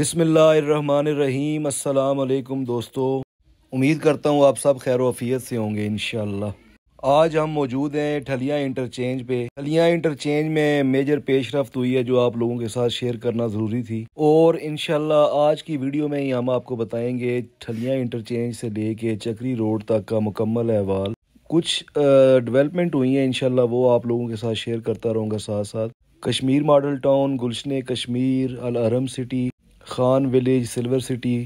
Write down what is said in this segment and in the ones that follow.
बिस्मिल्लाहिर्रहमानिर्रहीम। अस्सलाम वालेकुम दोस्तों, उम्मीद करता हूँ आप सब खैर वफ़ियत से होंगे इंशाल्लाह। आज हम मौजूद हैं ठलियाँ इंटरचेंज पे। ठलियाँ इंटरचेंज में मेजर पेशरफ्त हुई है जो आप लोगों के साथ शेयर करना ज़रूरी थी, और इंशाल्लाह आज की वीडियो में ही हम आपको बताएंगे ठलियाँ इंटरचेंज से लेके चक्री रोड तक का मुकम्मल अहवाल। कुछ डेवलपमेंट हुई हैं इंशाल्लाह, वो आप लोगों के साथ शेयर करता रहूँगा। साथ साथ Kashmir model town, Gulshan Kashmir, Al Haram city, Khan village, silver city,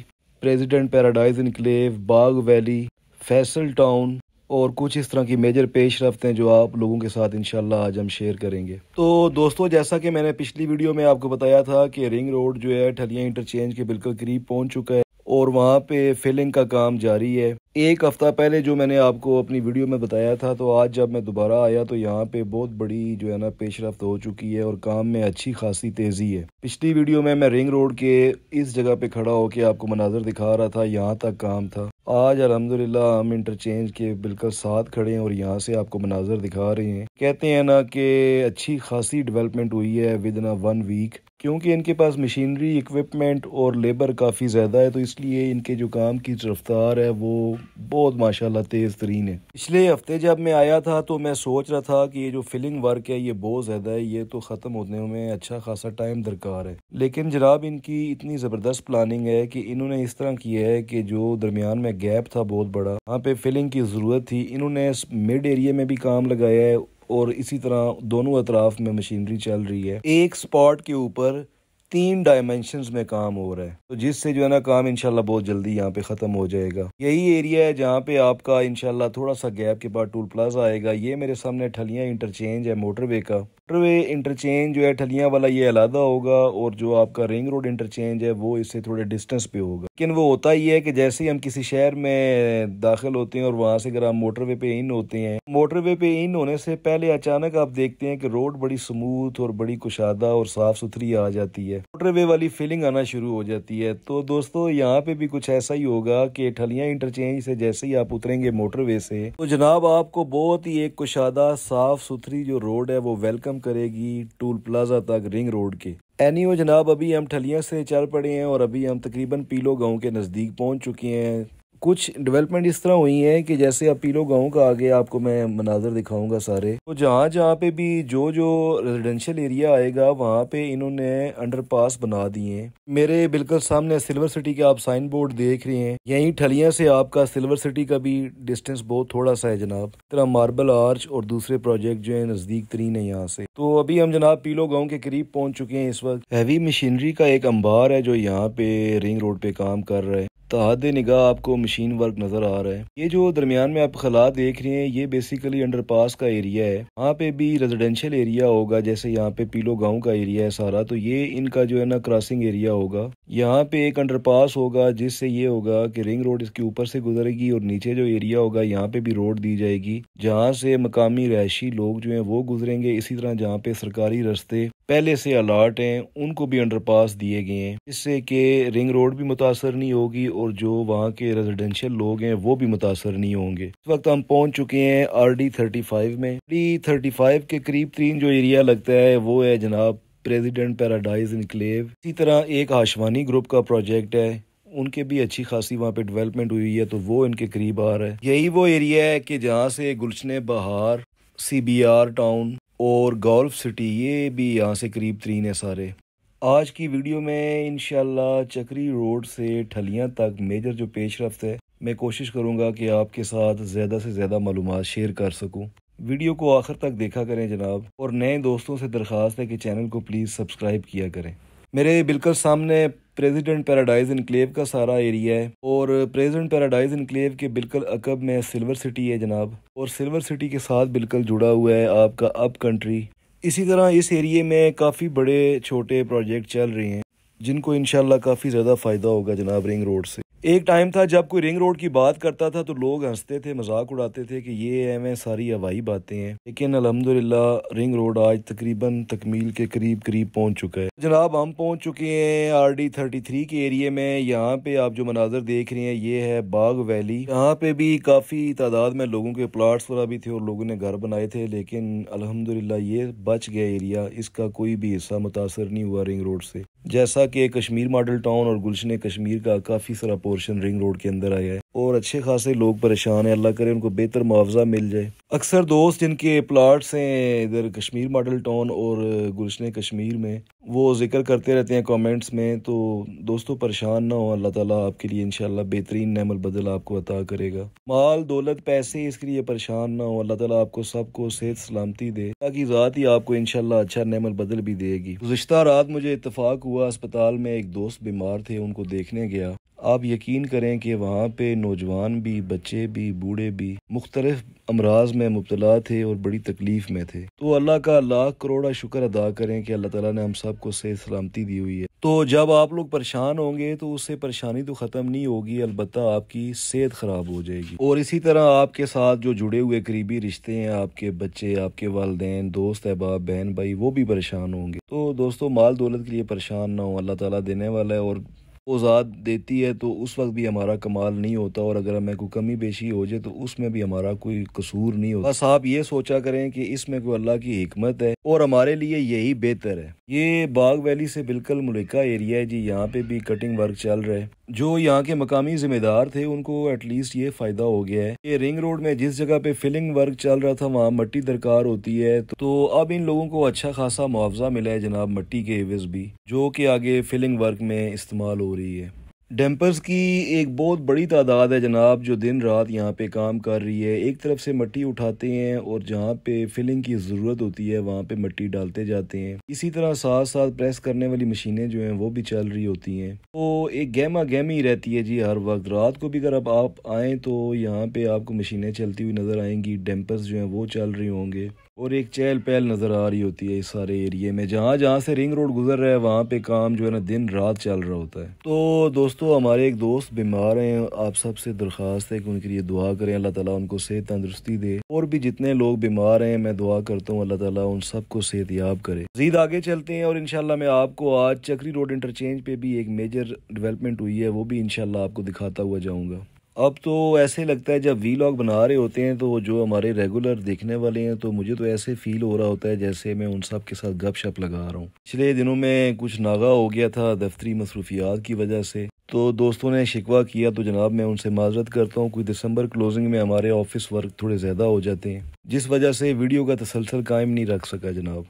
president paradise enclave, Bagh valley, Faisal town और कुछ इस तरह की मेजर पेशरफ्त हैं जो आप लोगों के साथ इंशाल्लाह आज हम शेयर करेंगे। तो दोस्तों, जैसा कि मैंने पिछली वीडियो में आपको बताया था कि रिंग रोड जो है ठलियाँ इंटरचेंज के बिल्कुल करीब पहुंच चुका है और वहाँ पे फिलिंग का काम जारी है। एक हफ्ता पहले जो मैंने आपको अपनी वीडियो में बताया था, तो आज जब मैं दोबारा आया तो यहाँ पे बहुत बड़ी जो है ना पेशरफ्त हो चुकी है और काम में अच्छी खासी तेज़ी है। पिछली वीडियो में मैं रिंग रोड के इस जगह पे खड़ा होकर आपको मनाजर दिखा रहा था, यहाँ तक काम था। आज अल्हम्दुलिल्लाह हम इंटरचेंज के बिल्कुल साथ खड़े हैं और यहाँ से आपको मनाजर दिखा रहे हैं। कहते हैं ना कि अच्छी खासी डेवलपमेंट हुई है विद इन 1 वीक, क्योंकि इनके पास मशीनरी, इक्विपमेंट और लेबर काफ़ी ज़्यादा है, तो इसलिए इनके जो काम की रफ्तार है वो बहुत माशाल्लाह तेज़ तरीन है। पिछले हफ्ते जब मैं आया था तो मैं सोच रहा था कि ये जो फिलिंग वर्क है ये बहुत ज़्यादा है, ये तो ख़त्म होने में अच्छा खासा टाइम दरकार है। लेकिन जनाब इनकी इतनी ज़बरदस्त प्लानिंग है कि इन्होंने इस तरह किया है कि जो दरमियान में गैप था बहुत बड़ा, वहाँ पे फिलिंग की ज़रूरत थी, इन्होंने मिड एरिया में भी काम लगाया है और इसी तरह दोनों अतराफ में मशीनरी चल रही है। एक स्पॉट के ऊपर 3 डायमेंशंस में काम हो रहा है, तो जिससे जो है ना काम इंशाल्लाह बहुत जल्दी यहाँ पे ख़त्म हो जाएगा। यही एरिया है जहाँ पे आपका इंशाल्लाह थोड़ा सा गैप के बाद टूल प्लाजा आएगा। ये मेरे सामने ठलियाँ इंटरचेंज है मोटरवे का। मोटरवे इंटरचेंज जो है ठलियाँ वाला ये अलहदा होगा और जो आपका रिंग रोड इंटरचेंज है वो इससे थोड़े डिस्टेंस पे होगा। लेकिन वो होता ही है कि जैसे ही हम किसी शहर में दाखिल होते हैं और वहाँ से अगर हम मोटरवे पे इन होते हैं, मोटरवे पे इन होने से पहले अचानक आप देखते हैं कि रोड बड़ी स्मूथ और बड़ी कुशादा और साफ सुथरी आ जाती है, मोटरवे वाली फीलिंग आना शुरू हो जाती है। तो दोस्तों यहाँ पे भी कुछ ऐसा ही होगा कि ठलियाँ इंटरचेंज से जैसे ही आप उतरेंगे मोटरवे से, तो जनाब आपको बहुत ही एक कुशादा साफ सुथरी जो रोड है वो वेलकम करेगी टूल प्लाजा तक रिंग रोड के। एनीओ जनाब, अभी हम ठलियाँ से चल पड़े हैं और अभी हम तकरीबन पीलो गांव के नज़दीक पहुंच चुके हैं। कुछ डेवलपमेंट इस तरह हुई है कि जैसे अब पीलो गांव का आगे आपको मैं मनाजर दिखाऊंगा सारे, तो जहाँ जहाँ पे भी जो जो रेजिडेंशियल एरिया आएगा वहाँ पे इन्होंने अंडरपास बना दिए हैं। मेरे बिल्कुल सामने सिल्वर सिटी का आप साइन बोर्ड देख रहे हैं, यहीं ठलियाँ से आपका सिल्वर सिटी का भी डिस्टेंस बहुत थोड़ा सा है जनाब। तरह मार्बल आर्च और दूसरे प्रोजेक्ट जो है नज़दीक तरीन है यहाँ से। तो अभी हम जनाब पीलो गाँव के करीब पहुँच चुके हैं। इस वक्त हैवी मशीनरी का एक अंबार है जो यहाँ पे रिंग रोड पे काम कर रहा है। तहादे निगाह आपको मशीन वर्क नज़र आ रहा है। ये जो दरमियान में आप खला देख रहे हैं ये बेसिकली अंडरपास का एरिया है। वहाँ पे भी रेजिडेंशियल एरिया होगा, जैसे यहाँ पे पीलो गांव का एरिया है सारा, तो ये इनका जो है ना क्रॉसिंग एरिया होगा। यहाँ पे एक अंडरपास होगा जिससे ये होगा कि रिंग रोड इसके ऊपर से गुजरेगी और नीचे जो एरिया होगा यहाँ पे भी रोड दी जाएगी जहाँ से मकामी रहायशी लोग जो है वो गुजरेंगे। इसी तरह जहाँ पे सरकारी रास्ते पहले से अलर्ट हैं उनको भी अंडरपास दिए गए हैं, जिससे कि रिंग रोड भी मुतासर नहीं होगी और जो वहाँ के रेजिडेंशियल लोग हैं वो भी मुतासर नहीं होंगे। इस वक्त हम पहुँच चुके हैं RD35 में। RD35 के करीब 3 जो एरिया लगता है वो है जनाब प्रेसिडेंट पैराडाइज इनक्लेव। इसी तरह एक आशवानी ग्रुप का प्रोजेक्ट है, उनके भी अच्छी खासी वहाँ पे डेवलपमेंट हुई है, तो वो इनके करीब आ रहा है। यही वो एरिया है कि जहाँ से गुलशन बहार, CBR टाउन और गोल्फ सिटी ये भी यहाँ से करीब 3 है सारे। आज की वीडियो में इंशाल्लाह चक्री रोड से ठलियाँ तक मेजर जो पेशरफ्त है मैं कोशिश करूँगा कि आपके साथ ज़्यादा से ज़्यादा मालूमात शेयर कर सकूँ। वीडियो को आखिर तक देखा करें जनाब, और नए दोस्तों से दरख्वास्त है कि चैनल को प्लीज़ सब्सक्राइब किया करें। मेरे बिल्कुल सामने प्रेसिडेंट पैराडाइज इनक्लेव का सारा एरिया है और प्रेसिडेंट पैराडाइज इनक्लेव के बिल्कुल अकब में सिल्वर सिटी है जनाब, और सिल्वर सिटी के साथ बिल्कुल जुड़ा हुआ है आपका अप कंट्री। इसी तरह इस एरिए में काफ़ी बड़े छोटे प्रोजेक्ट चल रहे हैं जिनको इंशाल्लाह काफ़ी ज़्यादा फ़ायदा होगा जनाब रिंग रोड से। एक टाइम था जब कोई रिंग रोड की बात करता था तो लोग हंसते थे, मजाक उड़ाते थे कि ये हमें सारी हवाई बातें हैं, लेकिन अल्हम्दुलिल्लाह रिंग रोड आज तकरीबन तकमील के करीब करीब पहुंच चुका है जनाब। हम पहुंच चुके हैं RD33 के एरिए में। यहाँ पे आप जो मनाजर देख रहे हैं ये है बाग वैली। यहाँ पे भी काफ़ी तादाद में लोगों के प्लाट्स वगैरह भी थे और लोगों ने घर बनाए थे, लेकिन अल्हम्दुलिल्लाह ये बच गया एरिया, इसका कोई भी हिस्सा मुतासर नहीं हुआ रिंग रोड से। जैसा कि कश्मीर मॉडल टाउन और गुलशन कश्मीर का काफ़ी सारा पोर्शन रिंग रोड के अंदर आया है और अच्छे खासे लोग परेशान हैं। अल्लाह करे उनको बेहतर मुआवजा मिल जाए। अक्सर दोस्त जिनके प्लाट्स हैं इधर कश्मीर मॉडल टाउन और गुलशन कश्मीर में, वो जिक्र करते रहते हैं कमेंट्स में। तो दोस्तों परेशान ना हो, अल्लाह ताला आपके लिए इंशाल्लाह बेहतरीन नेमल बदल आपको अता करेगा। माल दौलत पैसे इसके लिए परेशान ना हो, अल्लाह ताला आपको सबको सेहत सलामती दे, ताकि ज़ात ही आपको इंशाल्लाह अच्छा नेमल बदल भी देगी। गुज़िश्ता रात मुझे इत्तफाक हुआ, अस्पताल में एक दोस्त बीमार थे, उनको देखने गया। आप यकीन करें कि वहाँ पे नौजवान भी, बच्चे भी, बूढ़े भी मुख्तलिफ अमराज में मुब्तला थे और बड़ी तकलीफ में थे। तो अल्लाह का लाख करोड़ा शुक्र अदा करें कि अल्लाह ताला ने हम सबको सेहत सलामती दी हुई है। तो जब आप लोग परेशान होंगे तो उससे परेशानी तो ख़त्म नहीं होगी, अलबत्ता आपकी सेहत ख़राब हो जाएगी। और इसी तरह आपके साथ जो जुड़े हुए करीबी रिश्ते हैं, आपके बच्चे, आपके वालिदैन, दोस्त अहबाब, बहन भाई, वो भी परेशान होंगे। तो दोस्तों माल दौलत के लिए परेशान ना हो, अल्लाह ताला देने वाला है और वो ज़ात देती है, तो उस वक्त भी हमारा कमाल नहीं होता और अगर हमें कोई कमी बेशी हो जाए तो उसमें भी हमारा कोई कसूर नहीं होता। बस आप ये सोचा करें कि इसमें कोई अल्लाह की हिकमत है और हमारे लिए यही बेहतर है। ये बाग वैली से बिल्कुल मुल्का एरिया है जी, यहाँ पे भी कटिंग वर्क चल रहा है। जो यहाँ के मकामी जिम्मेदार थे उनको एटलीस्ट ये फायदा हो गया है कि रिंग रोड में जिस जगह पे फिलिंग वर्क चल रहा था वहाँ मट्टी दरकार होती है, तो अब इन लोगों को अच्छा खासा मुआवजा मिला है जनाब, मट्टी के एवज भी, जो कि आगे फिलिंग वर्क में इस्तेमाल हो रही है। डंपर्स की एक बहुत बड़ी तादाद है जनाब जो दिन रात यहाँ पे काम कर रही है। एक तरफ से मिट्टी उठाते हैं और जहाँ पे फिलिंग की ज़रूरत होती है वहाँ पे मिट्टी डालते जाते हैं। इसी तरह साथ साथ प्रेस करने वाली मशीनें जो हैं वो भी चल रही होती हैं। तो एक गहमा गहमी रहती है जी हर वक्त। रात को भी अगर अब आप आएँ तो यहाँ पे आपको मशीनें चलती हुई नज़र आएंगी, डंपर्स जो हैं वो चल रही होंगे और एक चहल पहल नज़र आ रही होती है इस सारे एरिए में। जहाँ जहाँ से रिंग रोड गुजर रहा है वहाँ पे काम जो है ना दिन रात चल रहा होता है। तो दोस्तों हमारे एक दोस्त बीमार हैं, आप सबसे दरख्वास्त है कि उनके लिए दुआ करें, अल्लाह ताला उनको सेहत तंदुरुस्ती दे। और भी जितने लोग बीमार हैं मैं दुआ करता हूँ अल्लाह ताला उन सबको सेहत याब करे। मज़ीद आगे चलते हैं और इंशाल्लाह मैं आपको आज चक्री रोड इंटरचेंज पे भी एक मेजर डेवलपमेंट हुई है, वो भी इंशाल्लाह आपको दिखाता हुआ जाऊँगा। अब तो ऐसे लगता है जब वीलॉग बना रहे होते हैं तो जो हमारे रेगुलर देखने वाले हैं, तो मुझे तो ऐसे फील हो रहा होता है जैसे मैं उन सब के साथ गपशप लगा रहा हूँ। पिछले दिनों में कुछ नागा हो गया था दफ्तरी मसरूफियात की वजह से, तो दोस्तों ने शिकवा किया, तो जनाब मैं उनसे माजरत करता हूँ। कुछ दिसंबर क्लोजिंग में हमारे ऑफिस वर्क थोड़े ज़्यादा हो जाते हैं, जिस वजह से वीडियो का तसलसल कायम नहीं रख सका जनाब।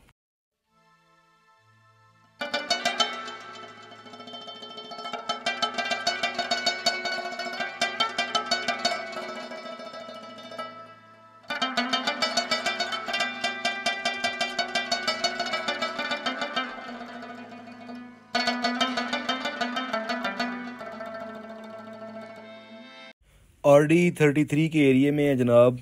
RD33 के एरिए में है जनाब।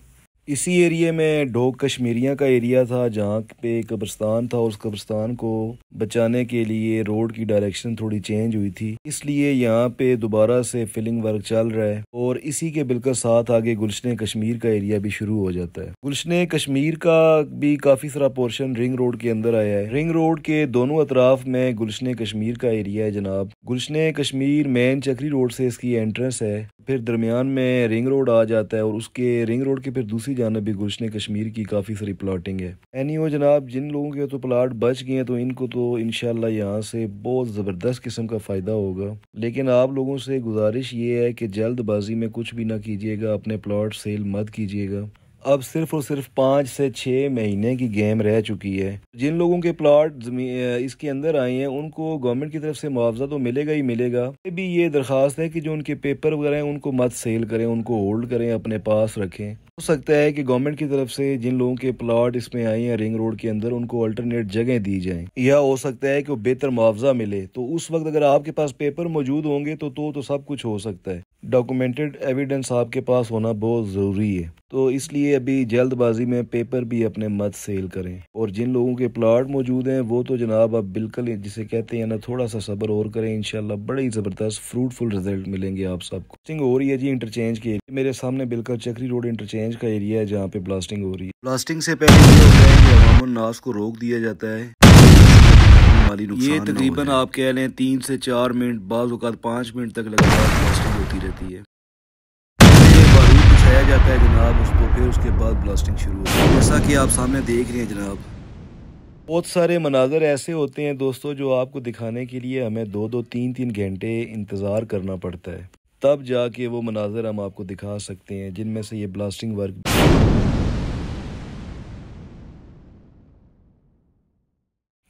इसी एरिए में ढोक कश्मीरियाँ का एरिया था जहाँ पे कब्रिस्तान था। उस कब्रिस्तान को बचाने के लिए रोड की डायरेक्शन थोड़ी चेंज हुई थी, इसलिए यहाँ पे दोबारा से फिलिंग वर्क चल रहा है और इसी के बिल्कुल साथ आगे गुलशन कश्मीर का एरिया भी शुरू हो जाता है। गुलशन कश्मीर का भी काफ़ी सारा पोर्शन रिंग रोड के अंदर आया है। रिंग रोड के दोनों अतराफ में गुलशन कश्मीर का एरिया है जनाब। गुलशन कश्मीर मेन चक्री रोड से इसकी एंट्रेंस है, फिर दरमियान में रिंग रोड आ जाता है और उसके रिंग रोड के फिर दूसरी जानब भी गुलशन कश्मीर की काफ़ी सारी प्लाटिंग है। एनीहो जनाब, जिन लोगों के तो प्लाट बच गए हैं तो इनको तो इंशाल्लाह यहाँ से बहुत ज़बरदस्त किस्म का फ़ायदा होगा। लेकिन आप लोगों से गुजारिश ये है कि जल्दबाजी में कुछ भी ना कीजिएगा, अपने प्लाट सेल मत कीजिएगा। अब सिर्फ और सिर्फ 5 से 6 महीने की गेम रह चुकी है। जिन लोगों के प्लाट इसके अंदर आए हैं उनको गवर्नमेंट की तरफ से मुआवजा तो मिलेगा ही मिलेगा। भी ये दरख्वास्त है कि जो उनके पेपर वगैरह हैं उनको मत सेल करें, उनको होल्ड करें, अपने पास रखें। हो सकता है कि गवर्नमेंट की तरफ से जिन लोगों के प्लाट इसमें आए हैं रिंग रोड के अंदर उनको अल्टरनेट जगह दी जाए, या हो सकता है कि वो बेहतर मुआवजा मिले। तो उस वक्त अगर आपके पास पेपर मौजूद होंगे तो सब कुछ हो सकता है। डॉक्यूमेंटेड एविडेंस आपके पास होना बहुत ज़रूरी है। तो इसलिए अभी जल्दबाजी में पेपर भी अपने मत सेल करें। और जिन लोगों के प्लाट मौजूद हैं वो तो जनाब अब बिल्कुल जिसे कहते हैं ना, थोड़ा सा सब्र और करें, इंशाल्लाह बड़े ही ज़बरदस्त फ्रूटफुल रिजल्ट मिलेंगे आप सबको। ब्लास्टिंग हो रही है जी इंटरचेंज के, मेरे सामने बिल्कुल चक्री रोड इंटरचेंज का एरिया है जहाँ पे ब्लास्टिंग हो रही है। ब्लास्टिंग से पहले ये होता है कि अवामुन नास को रोक दिया जाता है। ये तकरीबन आप कह लें 3 से 4 मिनट, बाज़ औक़ात 5 मिनट तक लगातार ब्लास्टिंग होती रहती है। बारूद बिछाया जाता है जनाब उसको, फिर उसके बाद ब्लास्टिंग शुरू होती है। जैसा कि आप सामने देख रहे हैं जनाब, बहुत सारे मनाज़र ऐसे होते हैं दोस्तों जो आपको दिखाने के लिए हमें 2-2 3-3 घंटे इंतज़ार करना पड़ता है, तब जाके वो मनाज़र हम आपको दिखा सकते हैं, जिनमें से ये ब्लास्टिंग वर्क।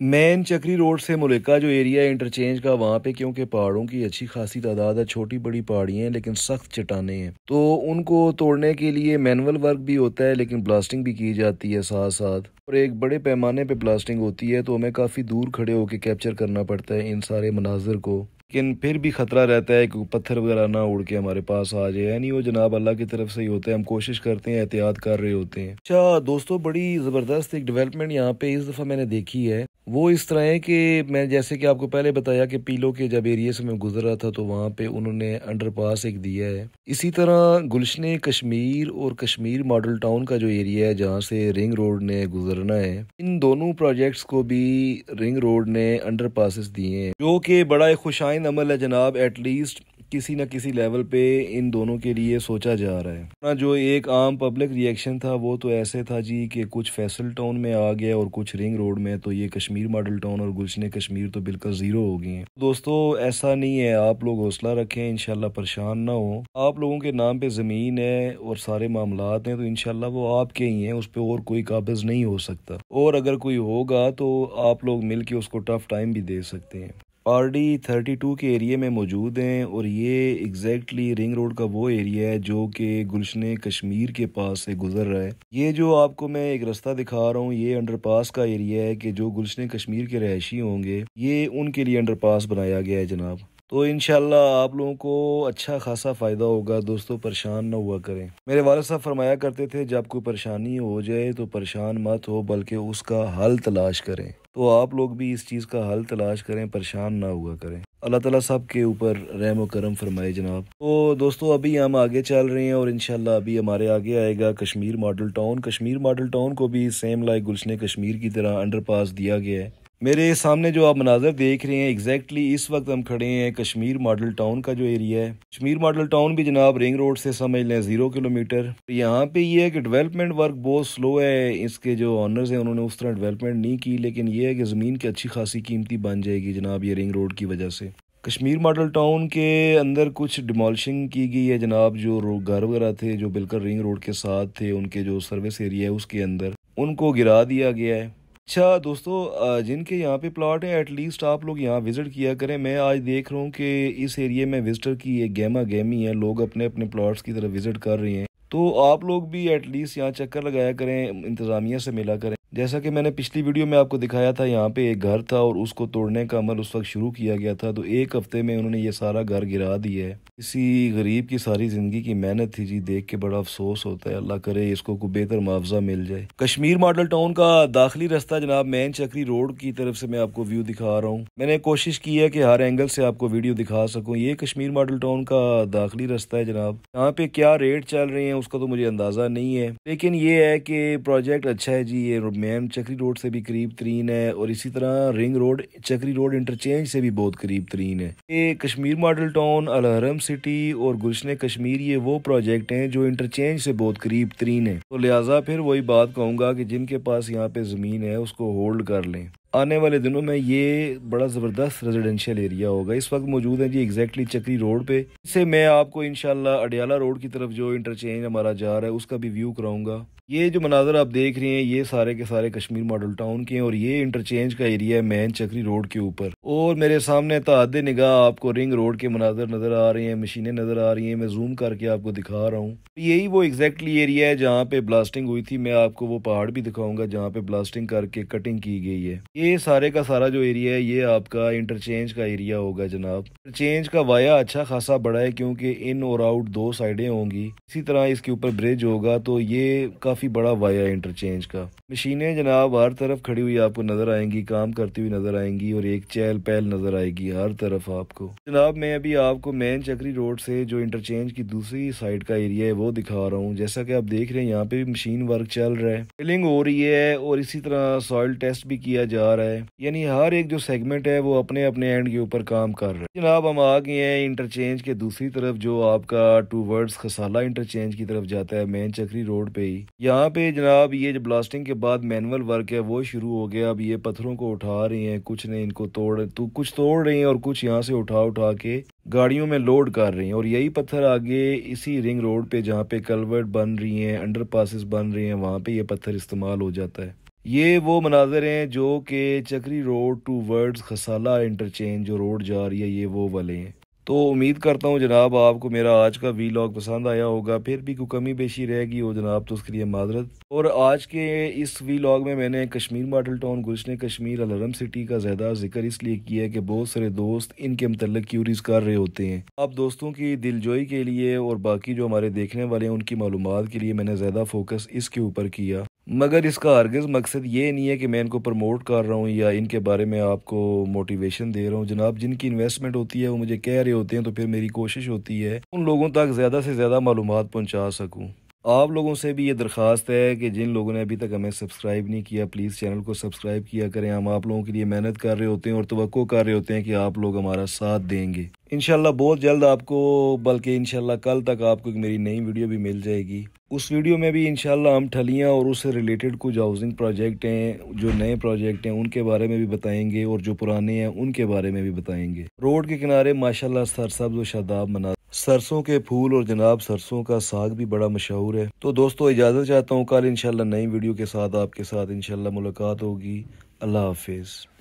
मेन चक्री रोड से मुल्का जो एरिया है इंटरचेंज का, वहाँ पे क्योंकि पहाड़ों की अच्छी खासी तादाद है, छोटी बड़ी पहाड़ियाँ हैं लेकिन सख्त चट्टानें हैं, तो उनको तोड़ने के लिए मैनुअल वर्क भी होता है लेकिन ब्लास्टिंग भी की जाती है साथ साथ, और एक बड़े पैमाने पे ब्लास्टिंग होती है, तो हमें काफ़ी दूर खड़े होकर कैप्चर करना पड़ता है इन सारे मनाजिर को। लेकिन फिर भी ख़तरा रहता है कि पत्थर वगैरह ना उड़ के हमारे पास आ जाए, यानी वो जनाब अल्लाह की तरफ से ही होता है, हम कोशिश करते हैं, एहतियात कर रहे होते हैं। अच्छा दोस्तों, बड़ी ज़बरदस्त एक डेवलपमेंट यहाँ पे इस दफ़ा मैंने देखी है, वो इस तरह है कि मैं जैसे कि आपको पहले बताया कि पीलो के जब एरिया से मैं गुजर रहा था तो वहाँ पे उन्होंने अंडरपास एक दिया है। इसी तरह गुलशन कश्मीर और कश्मीर मॉडल टाउन का जो एरिया है जहाँ से रिंग रोड ने गुजरना है, इन दोनों प्रोजेक्ट्स को भी रिंग रोड ने अंडरपासेस दिए हैं, जो कि बड़ा एक खुशाइन अमल है जनाब। एटलीस्ट किसी न किसी लेवल पे इन दोनों के लिए सोचा जा रहा है ना। जो एक आम पब्लिक रिएक्शन था वो तो ऐसे था जी कि कुछ फैसल टाउन में आ गया और कुछ रिंग रोड में, तो ये कश्मीर मॉडल टाउन और गुलशन कश्मीर तो बिल्कुल ज़ीरो हो गए हैं। दोस्तों ऐसा नहीं है, आप लोग हौसला रखें, इंशाल्लाह परेशान ना हो। आप लोगों के नाम पे ज़मीन है और सारे मामलात हैं, तो इंशाल्लाह वो आपके ही हैं, उस पर और कोई काबिज नहीं हो सकता, और अगर कोई होगा तो आप लोग मिल के उसको टफ टाइम भी दे सकते हैं। RD 32 के एरिया में मौजूद हैं और ये एग्जैक्टली रिंग रोड का वो एरिया है जो कि गुलशन कश्मीर के पास से गुजर रहा है। ये जो आपको मैं एक रास्ता दिखा रहा हूँ, ये अंडरपास का एरिया है कि जो गुलशन कश्मीर के रहायशी होंगे, ये उनके लिए अंडरपास बनाया गया है जनाब। तो इंशाल्लाह आप लोगों को अच्छा खासा फ़ायदा होगा दोस्तों, परेशान ना हुआ करें। मेरे वालिद साहब फरमाया करते थे, जब कोई परेशानी हो जाए तो परेशान मत हो बल्कि उसका हल तलाश करें। तो आप लोग भी इस चीज़ का हल तलाश करें, परेशान ना हुआ करें। अल्लाह ताला सब के ऊपर रहम व करम फरमाए जनाब। तो दोस्तों अभी हम आगे चल रहे हैं और इंशाल्लाह अभी हमारे आगे आएगा Kashmir model town. Kashmir model town को भी सेम लाइक गुलशन कश्मीर की तरह अंडरपास दिया गया है। मेरे सामने जो आप मनाजर देख रहे हैं, एग्जैक्टली इस वक्त हम खड़े हैं कश्मीर मॉडल टाउन का जो एरिया है। कश्मीर मॉडल टाउन भी जनाब रिंग रोड से समझ लें 0 किलोमीटर। यहाँ पे ये है कि डेवलपमेंट वर्क बहुत स्लो है, इसके जो ऑनर्स हैं उन्होंने उस तरह डेवलपमेंट नहीं की, लेकिन ये है कि ज़मीन की अच्छी खासी कीमती बन जाएगी जनाब ये रिंग रोड की वजह से। कश्मीर मॉडल टाउन के अंदर कुछ डिमोलिशिंग की गई है जनाब, जो घर वगैरह थे जो बिल्कुल रिंग रोड के साथ थे, उनके जो सर्विस एरिया है उसके अंदर उनको गिरा दिया गया है। अच्छा दोस्तों, जिनके यहाँ पे प्लॉट है एटलीस्ट आप लोग यहाँ विज़िट किया करें। मैं आज देख रहा हूँ कि इस एरिया में विजिटर की एक गहमा गहमी है, लोग अपने अपने प्लॉट्स की तरफ विज़िट कर रहे हैं, तो आप लोग भी एटलीस्ट यहाँ चक्कर लगाया करें, इंतज़ामिया से मिला करें। जैसा कि मैंने पिछली वीडियो में आपको दिखाया था, यहाँ पे एक घर था और उसको तोड़ने का अमल उस वक्त शुरू किया गया था, तो एक हफ्ते में उन्होंने ये सारा घर गिरा दिया है। किसी गरीब की सारी ज़िंदगी की मेहनत थी जी, देख के बड़ा अफसोस होता है। अल्लाह करे इसको कोई बेहतर मुआवजा मिल जाए। कश्मीर मॉडल टाउन का दाखिली रास्ता जनाब मेन चक्री रोड की तरफ से मैं आपको व्यू दिखा रहा हूँ। मैंने कोशिश की है कि हर एंगल से आपको वीडियो दिखा सकूँ। ये कश्मीर मॉडल टाउन का दाखिली रास्ता है जनाब। यहाँ पे क्या रेट चल रहे हैं उसका तो मुझे अंदाज़ा नहीं है, लेकिन ये है कि प्रोजेक्ट अच्छा है जी। ये मेन चक्री रोड से भी करीब तरीन है और इसी तरह रिंग रोड चक्री रोड इंटरचेंज से भी बहुत करीब तरीन है। ये कश्मीर मॉडल टाउन, अल हरम सिटी और गुलशन कश्मीर ये वो प्रोजेक्ट हैं जो इंटरचेंज से बहुत करीब तरीन है। तो लिहाजा फिर वही बात कहूँगा कि जिनके पास यहाँ पे ज़मीन है उसको होल्ड कर लें। आने वाले दिनों में ये बड़ा ज़बरदस्त रेजिडेंशियल एरिया होगा। इस वक्त मौजूद है जी एग्जैक्टली चक्री रोड पे। इससे मैं आपको इंशाल्लाह अडियाला रोड की तरफ जो इंटरचेंज हमारा जा रहा है उसका भी व्यू कराऊंगा। ये जो मनाजर आप देख रहे हैं ये सारे के सारे कश्मीर मॉडल टाउन के हैं और ये इंटरचेंज का एरिया है मेन चक्री रोड के ऊपर। और मेरे सामने ताद निगाह आपको रिंग रोड के मनाजर नज़र आ रहे हैं, मशीनें नज़र आ रही हैं, मैं जूम करके आपको दिखा रहा हूँ। यही वो एग्जैक्टली एरिया है जहाँ पे ब्लास्टिंग हुई थी। मैं आपको वो पहाड़ भी दिखाऊंगा जहाँ पे ब्लास्टिंग करके कटिंग की गई है। ये सारे का सारा जो एरिया है ये आपका इंटरचेंज का एरिया होगा जनाब। इंटरचेंज का वाया अच्छा खासा बड़ा है क्योंकि इन और आउट दो साइडें होंगी, इसी तरह इसके ऊपर ब्रिज होगा, तो ये काफ़ी बड़ा वाया इंटरचेंज का। मशीनें जनाब हर तरफ खड़ी हुई आपको नज़र आएंगी, काम करती हुई नज़र आएंगी और एक चहल पहल नज़र आएगी हर तरफ आपको। जनाब मैं अभी आपको मेन चक्री रोड से जो इंटरचेंज की दूसरी साइड का एरिया है वो दिखा रहा हूँ। जैसा कि आप देख रहे हैं यहाँ पे भी मशीन वर्क चल रहा है, फिलिंग हो रही है और इसी तरह सॉइल टेस्ट भी किया जा आ रहा है, यानी हर एक जो सेगमेंट है वो अपने अपने एंड के ऊपर काम कर रहा है। जनाब हम आ गए हैं इंटरचेंज के दूसरी तरफ, जो आपका टूवर्ड्स खसाला इंटरचेंज की तरफ जाता है, मेन चक्री रोड पे ही। यहाँ पे जनाब ये जो ब्लास्टिंग के बाद मैनुअल वर्क है वो शुरू हो गया। अब ये पत्थरों को उठा रही हैं, कुछ ने इनको कुछ तोड़ रही हैं और कुछ यहाँ से उठा उठा के गाड़ियों में लोड कर रही हैं। और यही पत्थर आगे इसी रिंग रोड पे जहाँ पे कलवर्ट बन रही हैं, अंडर पासिस बन रही हैं, वहाँ पे ये पत्थर इस्तेमाल हो जाता है। ये वो मनाजर हैं जो कि चक्री रोड टू वर्ड्स खसाला इंटरचेंज जो रोड जा रही है, ये वो वाले हैं। तो उम्मीद करता हूँ जनाब आपको मेरा आज का वीलॉग पसंद आया होगा। फिर भी कोई कमी पेशी रहेगी हो जनाब तो उसके लिए माजरत। और आज के इस वीलॉग में मैंने Kashmir model town, Gulshan Kashmir, अलहरम city का ज़्यादा जिक्र इसलिए किया कि बहुत सारे दोस्त इनके मतलब क्यूरीज कर रहे होते हैं। आप दोस्तों की दिलजोई के लिए और बाकी जो हमारे देखने वाले हैं उनकी मालूमात के लिए मैंने ज़्यादा फोकस इसके ऊपर किया, मगर इसका हरगिज़ मकसद ये नहीं है कि मैं इनको प्रमोट कर रहा हूँ या इनके बारे में आपको मोटिवेशन दे रहा हूँ। जनाब जिनकी इन्वेस्टमेंट होती है वो मुझे कह रहे होते हैं, तो फिर मेरी कोशिश होती है उन लोगों तक ज़्यादा से ज़्यादा मालूमात पहुँचा सकूँ। आप लोगों से भी ये दरख्वास्त है कि जिन लोगों ने अभी तक हमें सब्सक्राइब नहीं किया, प्लीज़ चैनल को सब्सक्राइब किया करें। हम आप लोगों के लिए मेहनत कर रहे होते हैं और तवक्को कर रहे होते हैं कि आप लोग हमारा साथ देंगे। इंशाल्लाह बहुत जल्द आपको, बल्कि इंशाल्लाह कल तक आपको एक मेरी नई वीडियो भी मिल जाएगी। उस वीडियो में भी इंशाल्लाह हम ठलियाँ और उससे रिलेटेड कुछ हाउसिंग प्रोजेक्ट हैं, जो नए प्रोजेक्ट हैं उनके बारे में भी बताएंगे और जो पुराने हैं उनके बारे में भी बताएंगे। रोड के किनारे माशाल्लाह सरसब्ज़ व शादाब मना, सरसों के फूल और जनाब सरसों का साग भी बड़ा मशहूर है। तो दोस्तों इजाज़त चाहता हूँ, कल इंशाल्लाह नई वीडियो के साथ आपके साथ इंशाल्लाह मुलाकात होगी। अल्लाह हाफिज़।